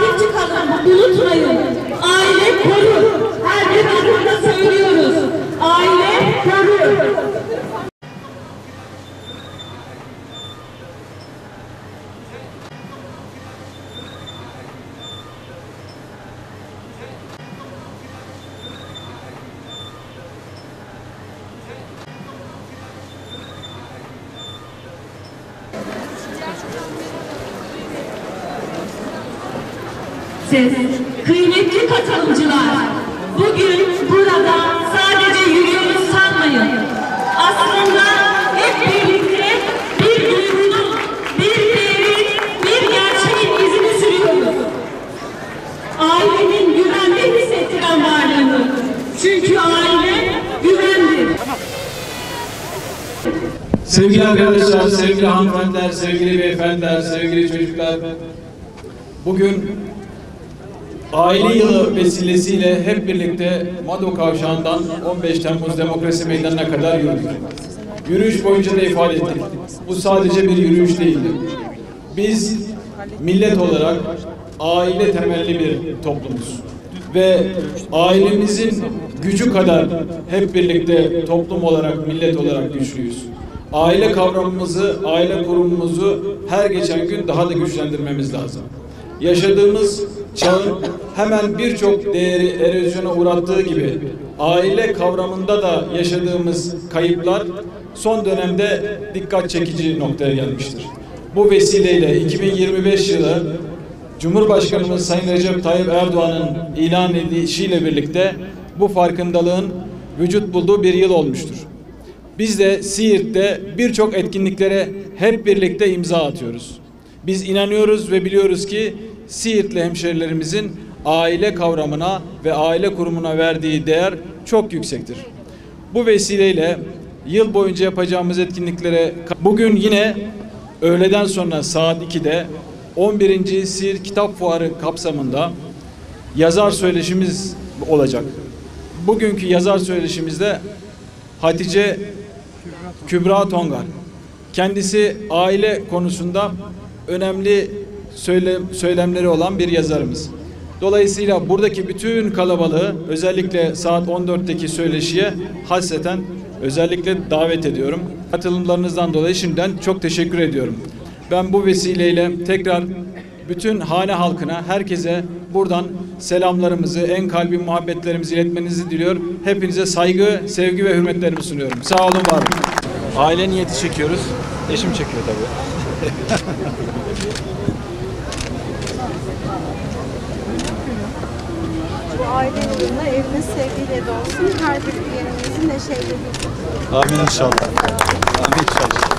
sahip çıkalım, unutmayın. Aile korur. Her bir adımda söylüyoruz. Aile korur. Siz kıymetli katılımcılar, bugün burada sadece yürüyoruz sanmayın. Aslında hep birlikte bir duygunun, bir değerin, bir gerçeğin izini sürüyoruz. Ailenin güvende hissettiren varlığını. Çünkü aile güvendir. Sevgili arkadaşlar, sevgili hanımefendiler, sevgili beyefendiler, sevgili çocuklar, bugün Aile Yılı vesilesiyle hep birlikte Mado Kavşağı'ndan 15 Temmuz Demokrasi Meydanı'na kadar yürüdük. Yürüyüş boyunca da ifade ettik. Bu sadece bir yürüyüş değildi. Biz millet olarak aile temelli bir toplumuz. Ve ailemizin gücü kadar hep birlikte toplum olarak, millet olarak güçlüyüz. Aile kavramımızı, aile kurumumuzu her geçen gün daha da güçlendirmemiz lazım. Yaşadığımız çağın hemen birçok değeri erozyona uğrattığı gibi aile kavramında da yaşadığımız kayıplar son dönemde dikkat çekici noktaya gelmiştir. Bu vesileyle 2025 yılı Cumhurbaşkanımız Sayın Recep Tayyip Erdoğan'ın ilan edişiyle birlikte bu farkındalığın vücut bulduğu bir yıl olmuştur. Biz de Siirt'te birçok etkinliklere hep birlikte imza atıyoruz. Biz inanıyoruz ve biliyoruz ki Siirtli hemşerilerimizin aile kavramına ve aile kurumuna verdiği değer çok yüksektir. Bu vesileyle yıl boyunca yapacağımız etkinliklere bugün yine öğleden sonra saat 2'de 11. Siirt Kitap Fuarı kapsamında yazar söyleşimiz olacak. Bugünkü yazar söyleşimizde Hatice Kübra Tongar. Kendisi aile konusunda önemli söylemleri olan bir yazarımız. Dolayısıyla buradaki bütün kalabalığı özellikle saat 14'teki söyleşiye hasreten özellikle davet ediyorum. Katılımlarınızdan dolayı şimdiden çok teşekkür ediyorum. Ben bu vesileyle tekrar bütün hane halkına, herkese buradan selamlarımızı, en kalbi muhabbetlerimizi iletmenizi diliyor. Hepinize saygı, sevgi ve hürmetlerimi sunuyorum. Sağ olun, var olun. Aile niyeti çekiyoruz. Eşim çekiyor tabii. Bu aile yılında eviniz sevgiyle dolsun. Her bir üyenizin neşeyle. Amin inşallah. Amin inşallah.